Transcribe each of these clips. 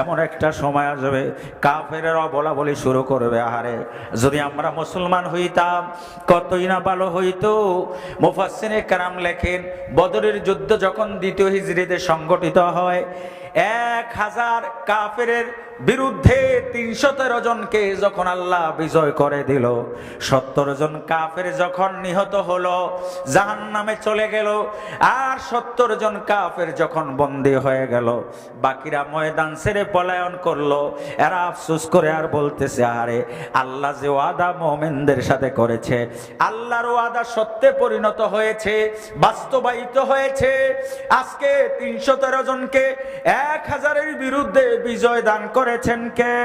এমন একটা সময় আসবে কাফেরেরা বলা বলি শুরু করবে, আহারে যদি আমরা মুসলমান হইতাম কতই না ভালো হইতো। মুফাসসিরে কেরাম লেখেন, বদরের যুদ্ধ যখন দ্বিতীয় হিজরিতে সংগঠিত হয়, 1000 কাফেরের বিরুদ্ধে 313 জনকে যখন আল্লাহ বিজয় করে দিল, 70 জন কাফের যখন নিহত হলো, জাহান্নামে চলে গেল, আর 70 জন কাফের যখন বন্দী হয়ে গেল, বাকিরা ময়দান ছেড়ে পলায়ন করলো। এরা আফসোস করে আর বলতেছে, আরে আল্লাহ যে ওয়াদা মুমিনদের সাথে করেছে, আল্লাহর ওয়াদা সত্যে পরিণত হয়েছে, বাস্তবায়িত হয়েছে। আজকে 313 জনকে 1000-এর বিরুদ্ধে বিজয় দান করেছেন কে?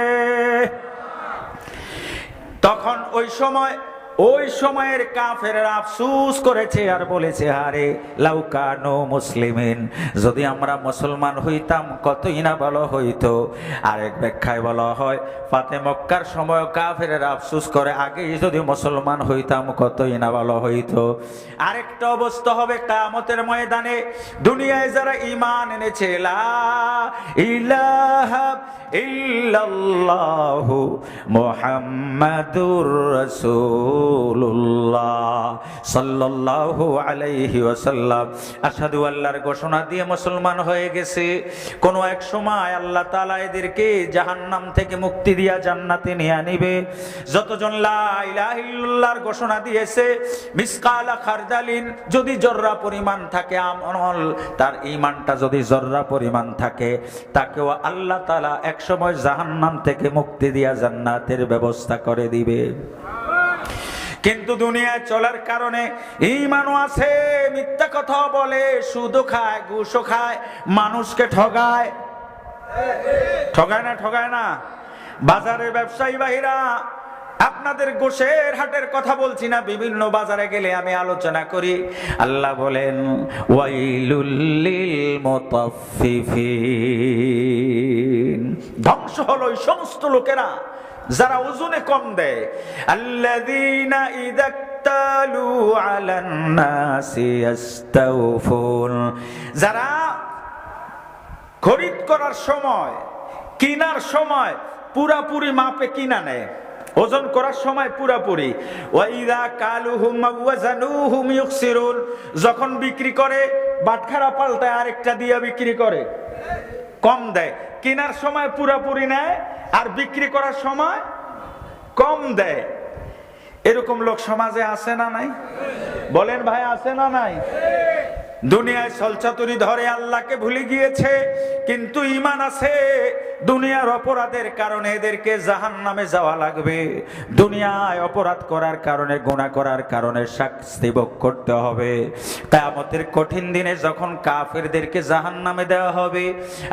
তখন ওই সময়ের কাফেররা আফসোস করেছে আর বলেছে, আরে লাউকানো মুসলিমিন, যদি আমরা মুসলমান হইতাম কতই না ভালো হইতো। আরেক ব্যাখ্যায় বলা হয়, ফাতে মক্কার সময় কাফেররা আফসোস করে, আগেই যদি মুসলমান হইতাম কতই না ভালো হইতো। আরেকটা অবস্থা হবে কিয়ামতের ময়দানে, দুনিয়ায় যারা ঈমান এনেছে, লা ইলাহা ইল্লাল্লাহু মুহাম্মাদুর রাসূলুল্লাহ সাল্লাল্লাহু আলাইহি ওয়াসাল্লাম, আশহাদু আল্লাহর ঘোষণা দিয়ে মুসলমান হয়ে গেছে। কোন এক সময় আল্লাহ তাআলা এদেরকে জাহান্নাম থেকে মুক্তি দিয়া জান্নাতে নিয়ে আনিবে। যতজন লা ইলাহা ইল্লাল্লাহর ঘোষণা দিয়েছে, মিসকালা খারদালিন, যদি জররা পরিমাণ থাকে আমল, তার ঈমানটা যদি জররা পরিমাণ থাকে, তাকেও আল্লাহ তাআলা এক সময় জাহান্নাম থেকে মুক্তি দিয়া জান্নাতের ব্যবস্থা করে দিবে। কিন্তু দুনিয়ায় চলার কারণে ঈমানও আছে, মিথ্যা কথা বলে, সুদও খায়, ঘুষও খায়, মানুষকে ঠগায়। ঠগায় না? বাজারের ব্যবসায়ী ভাইরা, আপনাদের গোশের হাটের কথা বলছি না, বিভিন্ন বাজারে গেলে আমি আলোচনা করি। আল্লাহ বলেন, ওয়াইলুল লিল মুতাফফিফিন, ধ্বংস হলো ওই সমস্ত লোকেরা যারা ওজনে কম দেয়। আল্লাযীনা ইযাক্তালু আলান নাসি ইস্তাওফুন, যারা খরিদ করার সময়, কিনার সময় পুরাপুরি মাপে কিনা নেয়, ওজন করার সময় পুরাপুরি। ওয়াইদা কালুহুম ওয়াজানুহুম ইউকসিরুন, যখন বিক্রি করে বাটখারা পাল্টায় আরেকটা দিয়া বিক্রি করে, কম দেয়। কেনার সময় পুরাপুরি নেয় আর বিক্রি করার সময় কম দেয়। এরকম লোক সমাজে আছে না নাই? বলেন ভাই, আছে না নাই? দুনিয়ায় ছলচাতুরি ধরে আল্লাহকে ভুলে গিয়েছে, কিন্তু ঈমান আছে। দুনিয়ার অপরাধের কারণে এদেরকে জাহান্নামে যাওয়া লাগবে। দুনিয়ায় অপরাধ করার কারণে, গুনাহ করার কারণে শাস্তি ভোগ করতে হবে। কিয়ামতের কঠিন দিনে যখন কাফেরদেরকে জাহান্নামে দেওয়া হবে,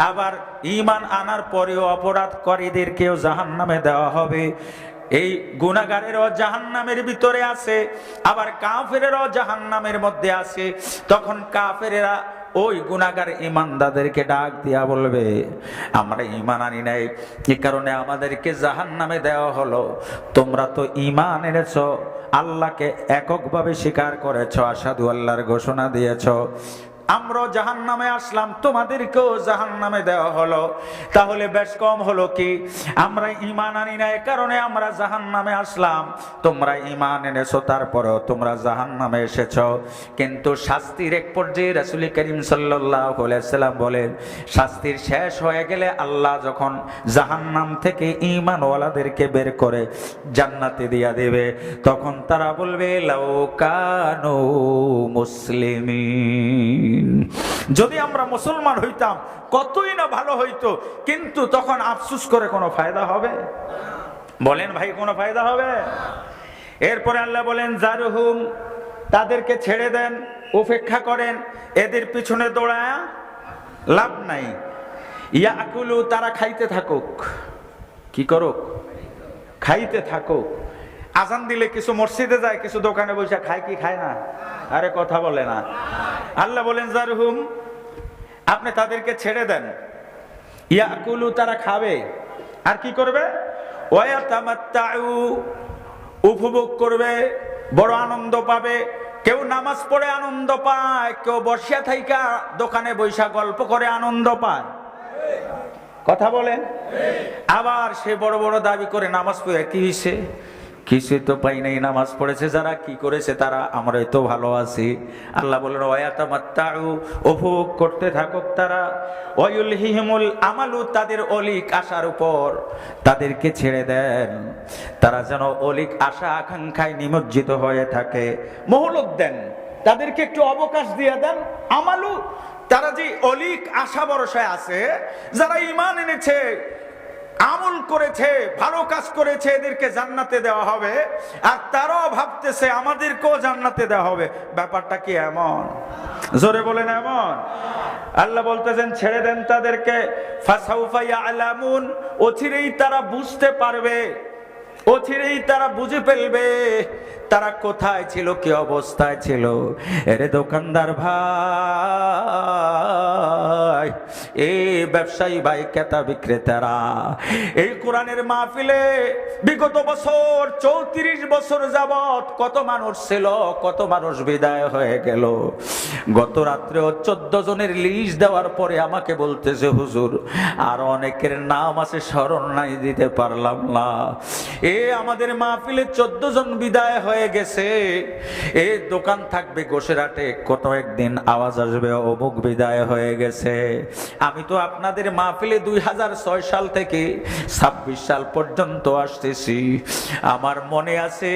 আবার ঈমান আনার পরেও অপরাধকারীদেরকেও জাহান্নামে দেওয়া হবে। এই গুনাহগারেরও জাহান্নামের ভিতরে আছে, আবার কাফেরেরও জাহান্নামের মধ্যে আছে। তখন কাফেরেরা ওই গুনাহগার ঈমানদারদেরকে ডাক দিয়া বলবে, আমরা ঈমান আনি নাই, এই কারণে আমাদেরকে জাহান্নামে দেওয়া হলো। তোমরা তো ঈমান এনেছো, আল্লাহকে এককভাবে স্বীকার করেছো, আশহাদু আল্লাহর ঘোষণা দিয়েছো, আমরা জাহান্নামে আসলাম, তোমাদেরকেও জাহান্নামে দেওয়া হলো। তাহলে বেশ কম হলো কি? আমরা ঈমান আনি না, এই কারণে আমরা জাহান্নামে আসলাম। তোমরা ঈমান এনেছো, তারপরেও তোমরা জাহান্নামে এসেছো। কিন্তু শাস্তির এক পর্যায়ে রাসূল করিম সাল্লাল্লাহু আলাইহি ওয়াসাল্লাম বলেন, শাস্তির শেষ হয়ে গেলে আল্লাহ যখন জাহান্নাম থেকে ঈমানওয়ালাদেরকে বের করে জান্নাতে দিয়া দেবে, তখন তারা বলবে, লাউ কানু মুসলিমিন, যদি আমরা মুসলমান হইতাম কতই না ভালো হইতো। কিন্তু তখন আফসোস করে কোনো ফায়দা হবে? বলেন ভাই, কোনো ফায়দা হবে? এরপরে আল্লাহ বলেন, জারহুম, তাদেরকে ছেড়ে দেন, উপেক্ষা করেন, এদের পিছনে দৌড়ায়া লাভ নাই। ইয়াকুলু, তারা খাইতে থাকুক। কি করুক? খাইতে থাকুক। আজান দিলে কিছু মসজিদে যায়, কিছু দোকানে বসে খায় কি খায় না? আরে কথা বলে না। আল্লাহ বলেন, জারহুম, আপনি তাদেরকে ছেড়ে দেন। ইয়াকুলু, তারা খাবে আর কি করবে? ওয়ায়াতামাত্তাউ, উপভোগ করবে, বড় আনন্দ পাবে। কেউ নামাজ পড়ে আনন্দ পায়, কেউ বসিয়া থাইকা দোকানে বৈশা গল্প করে আনন্দ পায়। কথা বলেন। আবার সে বড় বড় দাবি করে নামাজ পড়ে কি হয়েছে, কিছু তো পাই নাই, নামাজ পড়েছে যারা, কি করেছে তারা, আমরাই তো ভালো আছি। আল্লাহ বলেন ওয়ায়াতামাত্তাউ, উপভোগ করতে থাকুক তারা, ওয়ায়ুলহিহিমুল আমালু, তাদের অলিক আশার উপর তাদেরকে ছেড়ে দেন, তারা যেন অলিক আশা আকাঙ্ক্ষায় নিমজ্জিত হয়ে থাকে। মহলত দেন, তাদেরকে একটু অবকাশ দিয়ে দেন। আমালু, তারা যে অলিক আশা ভরসায় আছে, যারা ঈমান এনেছে, আমল করেছে, ভালো কাজ করেছে, এদেরকে জান্নাতে দেওয়া হবে, আর তারাও ভাবতেছে আমাদেরকেও জান্নাতে দেওয়া হবে। ব্যাপারটা কি এমন? জোরে বলেন এমন। আল্লাহ বলতেছেন ছেড়ে দেন তাদেরকে, ফাসাউফা ইয়ালামুন, অচিরেই তারা বুঝতে পারবে, অচিরেই তারা বুঝে ফেলবে তারা কোথায় ছিল, কি অবস্থায় ছিল। এরে দোকানদার ভাই, এই ব্যবসায়ী ভাই, ক্রেতা বিক্রেতারা, এই কোরআনের মাহফিলে বিগত বছর 34 বছর যাবত কত মানুষ ছিল, কত মানুষ বিদায় হয়ে গেল। গত রাত্রেও 14 জনের লিস্ট দেওয়ার পরে আমাকে বলতেছে হুজুর আর অনেকের নাম আছে, স্মরণ নাই, দিতে পারলাম না। আমাদের মাহফিলে 14 জন বিদায় হয়ে গেছে। এই দোকান থাকবে গোসেরাটে, কত একদিন আওয়াজ আসবে অমুক বিদায় হয়ে গেছে। আমি তো আপনাদের মাহফিলে 2006 সাল থেকে 26 সাল পর্যন্ত আসতেছি। আমার মনে আছে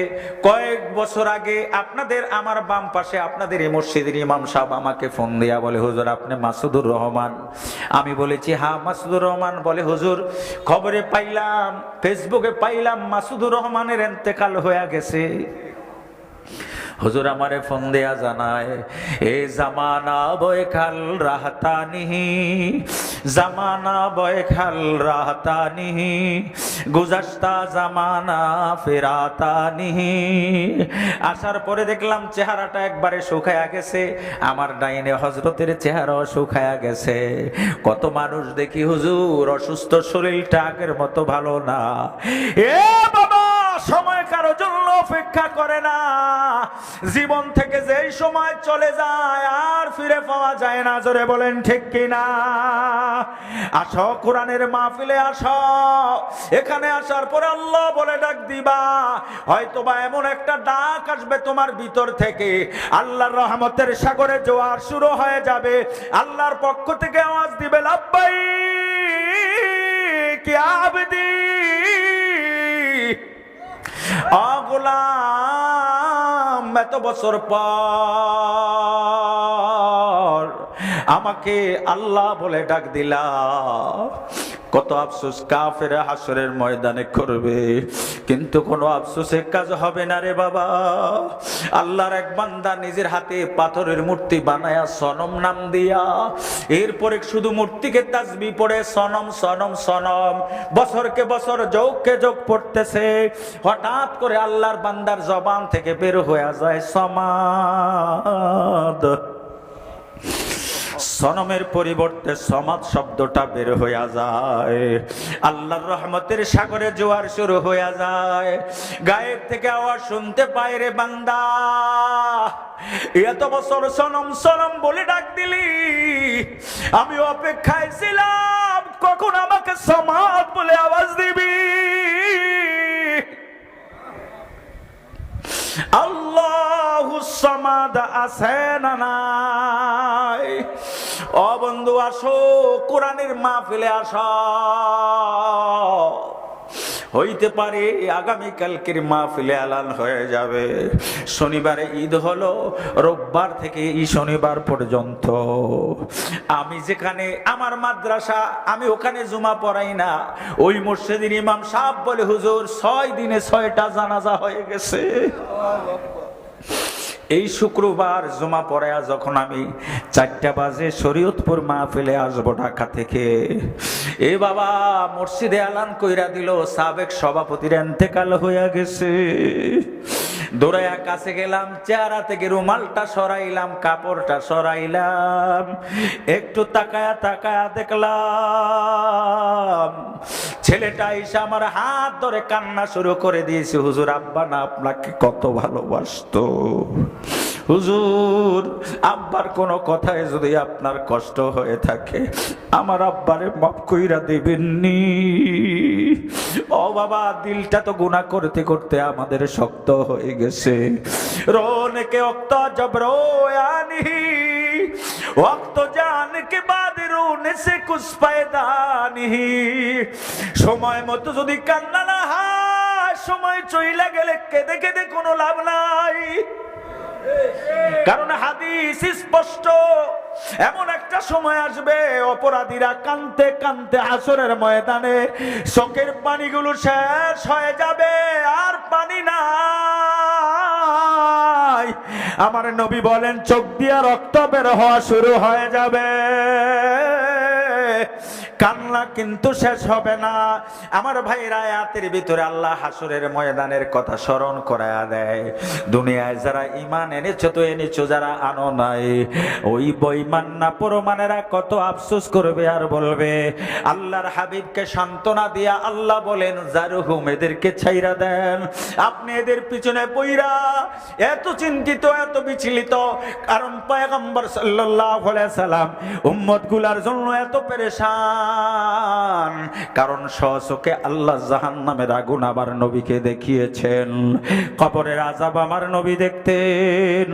কয়েক বছর আগে আপনাদের, আমার বাম পাশে আপনাদের এই মসজিদের ইমাম সাহেব আমাকে ফোন দিয়া বলে হুজুর আপনি মাসুদুর রহমান? আমি বলেছি হ্যাঁ মাসুদুর রহমান। বলে হুজুর খবরে পাইলাম, ফেসবুকে পাইলাম মাসুদুর রহমানের ইন্তেকাল হয়ে গেছে। হুজুর আমারে ফোন দেয়া জানায়, এ জামানা বয়খাল রাহতানিহি, জামানা বয়খাল রাহতানিহি, গুজাশতা জামানা ফেরাতানিহি। আসার পরে দেখলাম চেহারাটা একবারে শুকায়া গেছে, আমার ডাইনে হযরতের চেহারাও শুকায়া গেছে। কত মানুষ দেখি হুজুর অসুস্থ, শরীরটা আগের মতো ভালো না। এ বাবা, সময় কারো জন্য অপেক্ষা করে না। জীবন থেকে যেই সময় চলে যায় আর ফিরে পাওয়া যায় না। জোরে বলেন ঠিক কিনা? আসো কোরআনের মাহফিলে আসো, এখানে আসার পরে আল্লাহ বলে ডাক দিবা, হয়তোবা এমন একটা ডাক আসবে তোমার ভিতর থেকে, আল্লাহর রহমতের সাগরে জোয়ার শুরু হয়ে যাবে। আল্লাহর পক্ষ থেকে আওয়াজ দিবে লাব্বাইক ইয়া আবদি, গোলাম এত বছর পর আমাকে আল্লাহ বলে ডাক দিলা। কত আফসোস কাফের হাসরের ময়দানে করবে, কিন্তু কোনো আফসোসের কাজ হবে না রে বাবা। আল্লাহর এক বান্দা নিজের হাতে পাথরের মূর্তি বানায়া সনম নাম দিয়া, এরপরে শুধু মূর্তিকে তাসবিহ পড়ে সনম সনম সনম, বছরকে বছর যোগকে যোগ পড়তেছে। হঠাৎ করে আল্লাহর বান্দার জবান থেকে বের হয়ে যায় সমাদ। সনমের পরিবর্তে সমাদ শব্দটা বের হয়ে যায়। আল্লাহর রহমতের সাগরে জোয়ার শুরু হয়ে যায়। গায়ের থেকে আওয়াজ শুনতে পায়, রে বান্দা এত বছর সনম সনম বলে ডাক দিলি, আমি অপেক্ষায় ছিলাম কখন আমাকে সমাদ বলে আওয়াজ দিবি। আল্লাহু সামাদ আছে না নাই? ও বন্ধু আসো কোরআনের মাহফিলে আসো। হইতে পারে আগামী কালকের মাহফিলে এলান হয়ে যাবে। শনিবারে ঈদ হলো, রোববার থেকে এই শনিবার পর্যন্ত আমি যেখানে আমার মাদ্রাসা, আমি ওখানে জুমা পড়াই না। ওই মসজিদের ইমাম সাহেব বলে হুজুর 6 দিনে 6টা জানাজা হয়ে গেছে। এই শুক্রবার জুমা পড়ায়া যখন আমি 4টা বাজে শরীয়তপুর মাহফিলে আসবো ঢাকা থেকে, এ বাবা মসজিদে এলান কইরা দিল সাবেক সভাপতির ইন্তেকাল হয়ে গেছে। দৌড়াইয়া কাছে গেলাম, চেহারা থেকে রুমালটা সরাইলাম, কাপড়টা সরাইলাম, একটু তাকায়া তাকায়া দেখলাম ছেলেটা এসে আমার হাত ধরে কান্না শুরু করে দিয়েছে। হুজুর আব্বা না আপনাকে কত ভালোবাসতো, হুজুর আব্বার কোনো কথায় যদি আপনার কষ্ট হয়ে থাকে আমার আব্বারে মাফ কইরা দেবেননি। ও বাবা, দিলটা তো গুনাহ করতে করতে আমাদের শক্ত হয়ে গেছে। रोने के वक्त जब रोया नहीं, वक्त जान के बाद रोने से कुछ फायदा नहीं। সময় মতো যদি কান্না না হয়, সময় চইলা গেলে কেঁদে কেঁদে কোনো লাভ নাই। কারণ হাদিস স্পষ্ট, এমন একটা সময় আসবে অপরাধীরা কাঁদতে কাঁদতে হাসরের ময়দানে চোখের পানিগুলো শেষ হয়ে যাবে, আর পানি নাই। আমার নবী বলেন চোখ দিয়ে রক্ত বের হওয়া শুরু হয়ে যাবে, কান্না কিন্তু শেষ হবে না। আমার ভাইরা, আয়াতের ভিতরে আল্লাহ হাসরের ময়দানের কথা স্মরণ করায়া দেয়। দুনিয়ায় যারা ঈমান এনেছো তো এনেছো, যারা আনো নাই ওই বেঈমান না পরমানেরা কত আফসোস করবে আর বলবে। আল্লাহর হাবিবকে সান্ত্বনা দিয়া আল্লাহ বলেন জারহুম, এদেরকে ছাইরা দেন। আপনি এদের পিছনে পইরা এত চিন্তিত, এত বিচলিত, কারণ পয়গম্বর সাল্লাল্লাহু আলাইহি সাল্লাম উম্মতগুলার জন্য এত পেরেশান, কারণ স্বচক্ষে আল্লাহ জাহান্নামের আগুন আমার নবীকে দেখিয়েছেন, কবরের আযাব আমার নবী দেখতেন,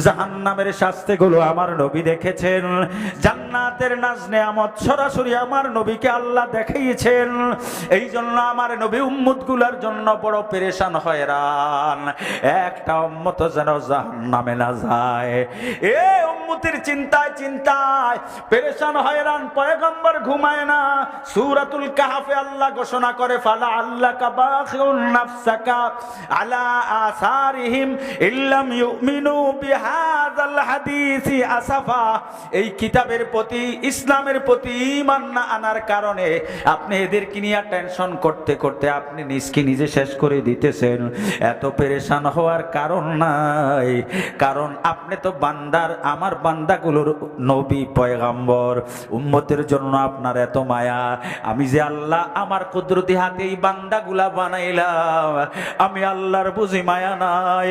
জাহান্নামের শাস্তিগুলো আমার নবী দেখেছেন, জান্নাতের নাজ নেয়ামত সরাসরি আমার নবীকে আল্লাহ দেখিয়েছেন। এই জন্য আমার নবী উম্মতগুলার জন্য বড় পেরেশান হয়রান, একটা উম্মত যেন জাহান্নামে না যায়। এ উম্মতের চিন্তায় চিন্তায় পেরেশান হয়রান পয়গম্বর ঘুমায় না। সূরাতুল কাহফে আল্লাহ ঘোষণা করে ফালা আল্লাকা বাখিউন নাফসাকা আলা আসারিহিম ইল্লাম ইউমিনু বিহাযাল হাদিসি আসাফা। এই কিতাবের প্রতি, ইসলামের প্রতি ঈমান না আনার কারণে আপনি এদেরকে নিয়ে টেনশন করতে করতে আপনি নিজকে নিজে শেষ করে দিতেছেন। এত পেরেশান হওয়ার কারণ নাই, কারণ আপনি তো বান্দার, আমার বান্দাগুলোর নবী পয়গম্বর, উম্মতের জন্য আপনার এত মায়া। আমি যে আল্লাহ আমার কুদরতি হাতে এই বান্দাগুলা বানাইলাম, আমি আল্লাহর বুঝি মায়া নাই?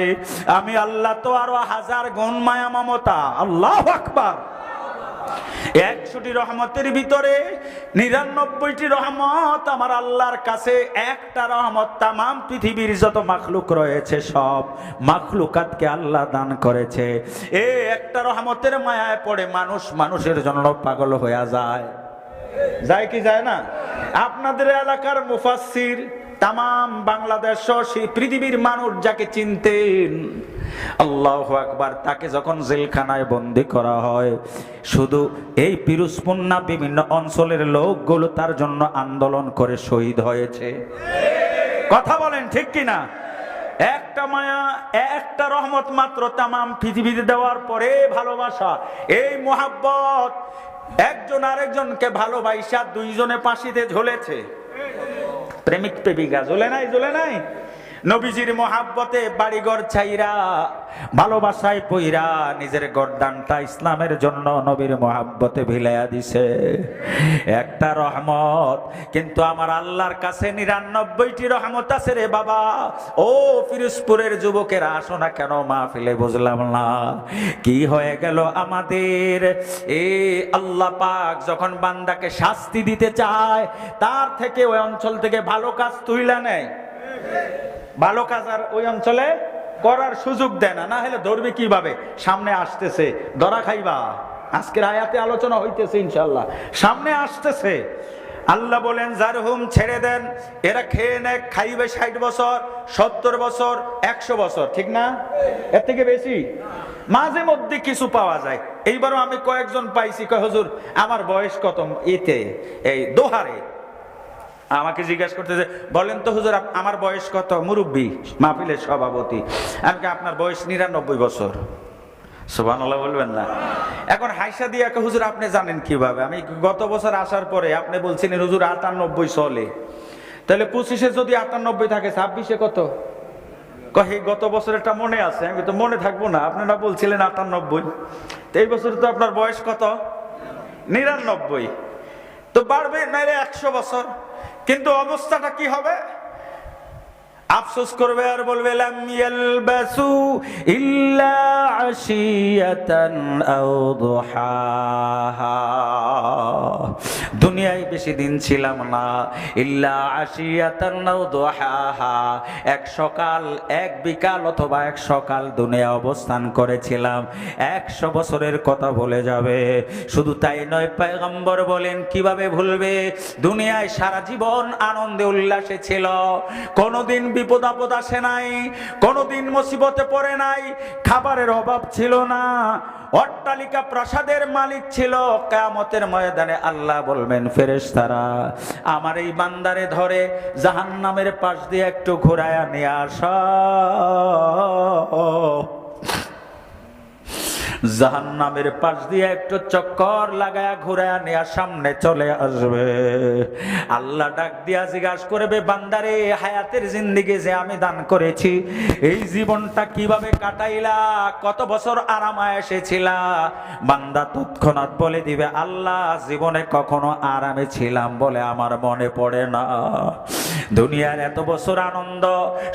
আমি আল্লাহ তো আরো হাজার গুণ মায়া মমতা। আল্লাহু আকবার। 100টি রহমতের ভিতরে 99টি রহমত আমার আল্লাহর কাছে, একটা রহমত তামাম পৃথিবীর যত মাখলুক রয়েছে সব মাখলুকাতকে আল্লাহ দান করেছে। এই একটা রহমতের মায়ায় পড়ে মানুষ মানুষের জন্য পাগল হয়ে যায়। যায় কি যায় না? আপনাদের এলাকার মুফাসসির তামাম বাংলাদেশ পৃথিবীর মানুষ যাকে চিনতেন, আল্লাহু আকবার, তাকে যখন জেলখানায় বন্দী করা হয়, শুধু এই পিরোজপুর না বিভিন্ন অঞ্চলের লোকগুলো তার জন্য আন্দোলন করে শহীদ হয়েছে। কথা বলেন ঠিক কিনা? একটা মায়া, একটা রহমত মাত্র তামাম পৃথিবীতে দেওয়ার পরে ভালোবাসা, এই মোহাব্বত, একজন আরেকজনকে ভালোবাসা দুইজনে ফাঁসিতে ঝুলেছে। প্রেমিক প্রেমিকা ঝুলে নাই? ঝুলে নাই? নবীজির মোহাব্বতে বাড়িঘর ছাইরা, ভালোবাসায় পইরা নিজের গর্দানটা ইসলামের জন্য নবীর মোহাব্বতে ভিলাইয়া দিছে। একটা রহমত, কিন্তু আমার আল্লাহর কাছে 99টি রহমত আছে রে বাবা। ও পিরোজপুরের যুবকেরা, আসো না কেন মাহফিলে? বুঝলাম না কি হয়ে গেল আমাদের। আল্লাহ পাক যখন বান্দাকে শাস্তি দিতে চায়, তার থেকে ওই অঞ্চল থেকে ভালো কাজ তুইলা নেয়, ভালো কাজ আর ওই অঞ্চলে করার সুযোগ দেয় না। না হলে ধরবে কিভাবে? সামনে আসতেছে, ধরা খাইবা। আজকের আয়াতে আলোচনা হইতেছে, ইনশাআল্লাহ সামনে আসতেছে। আল্লাহ বলেন জারহুম, ছেড়ে দেন, এরা খেয়ে নেয়, খাইবে 60 বছর, 70 বছর, 100 বছর, ঠিক না? এর থেকে বেশি মাঝে মধ্যে কিছু পাওয়া যায়। এইবারও আমি কয়েকজন পাইছি, কয় হুজুর আমার বয়স কত? এতে এই দোহারে আমাকে জিজ্ঞাসা করতেছে, বলেন তো হুজুর আমার বয়স কত? মুরব্বী, মাহফিলের সভাপতি। আমি আপনার বয়স 99 বছর। সুবহানাল্লাহ বলবেন না? এখন হাইসা দিয়ে হুজুর আপনি জানেন কিভাবে? আমি গত বছর আসার পরে আপনি বলছিলেন হুজুর 98 চলে, তাহলে 25-এ যদি 98 থাকে 26-এ কত? কহে গত বছরেরটা মনে আছে। আমি তো মনে থাকবো না, আপনারা বলছিলেন 98, তো এই বছর তো আপনার বয়স কত? 99। তো বাড়বে নাইলে 100 বছর। কিন্তু অবস্থাটা কি হবে? আফসোস করবে আর বলবে লাম ইয়ালবাসু ইল্লা আশিয়াতান আও দুহাহা, দুনিয়ায় বেশি দিন ছিলাম না, ইল্লা আশিয়াতান আও দুহাহা, এক সকাল এক বিকাল অথবা এক সকাল দুনিয়া অবস্থান করেছিলাম, 100 বছরের কথা ভুলে যাবে। শুধু তাই নয়, পয়গম্বর বলেন কিভাবে ভুলবে, দুনিয়ায় সারা জীবন আনন্দে উল্লাসে ছিল, কোনোদিন বিপদ আপদ আসে নাই, কোনোদিন মুসিবতে পড়ে নাই, খাবারের অভাব ছিল না, অট্টালিকা প্রাসাদের মালিক ছিল। কিয়ামতের ময়দানে আল্লাহ বলবেন ফেরেশতারা আমার এই বান্দারে ধরে জাহান্নামের পাশ দিয়ে একটু ঘোরায়া নিয়ে আসো, জাহান্নামের পাশ দিয়ে একটু চক্কর লাগায়া ঘুরায়া নিয়ে সামনে চলে আসবে। আল্লাহ ডাক দিয়া জিজ্ঞাসা করবে বান্দারে, হায়াতের জিন্দেগি যে আমি দান করেছি, এই জীবনটা কিভাবে কাটাইলা, কত বছর আরাম এসেছিলা? বান্দা তৎক্ষণাৎ বলে দিবে আল্লাহ জীবনে কখনো আরামে ছিলাম বলে আমার মনে পড়ে না, দুনিয়ার এত বছর আনন্দ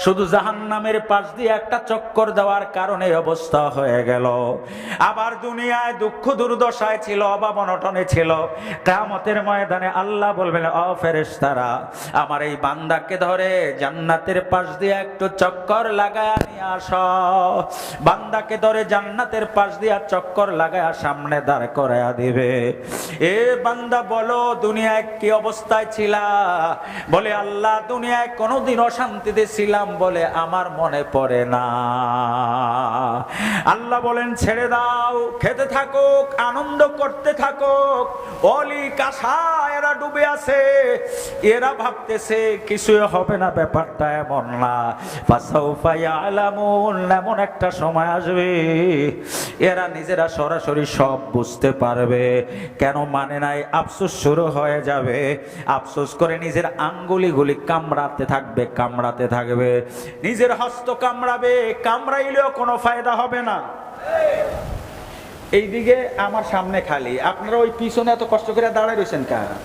শুধু জাহান্নামের পাশ দিয়ে একটা চক্কর দেওয়ার কারণে অবস্থা হয়ে গেল। আবার দুনিয়ায় দুঃখ দুর্দশায় ছিল, অভাব অনটনে ছিল, কিয়ামতের ময়দানে আল্লাহ বলবেন ও ফেরেশতারা আমার এই বান্দাকে ধরে জান্নাতের পাশ দিয়ে একটু চক্কর লাগায়া নিয়ে আসো, বান্দাকে ধরে জান্নাতের পাশ দিয়ে চক্কর লাগায়া সামনে দাঁড় করায়া দিবে। এ বান্দা বলো দুনিয়ায় কি অবস্থায় ছিলা? বলে আল্লাহ দুনিয়ায় কোনোদিন অশান্তিতে ছিলাম বলে আমার মনে পড়ে না। আল্লাহ বলেন ছেড়ে দাও, খেতে থাকুক, আনন্দ করতে থাকুক, অলি কাঁসা এরা ডুবে আছে, এরা ভাবতেছে কিছুই হবে না, ব্যাপারটা এমন না। ফাসাউফা ইয়ালামুন, এমন একটা সময় আসবে এরা নিজেরা সরাসরি সব বুঝতে পারবে। কেন মানে নাই, আফসোস শুরু হয়ে যাবে, আফসোস করে নিজের আঙ্গুলিগুলি কামড়াতে থাকবে, কামড়াতে থাকবে, নিজের হস্ত কামড়াবে, কামড়াইলেও কোনো ফায়দা হবে না। এইদিকে আমার সামনে খালি, আপনারা ওই পিছনে এত কষ্ট করে দাঁড়ায় রয়েছেন কারা?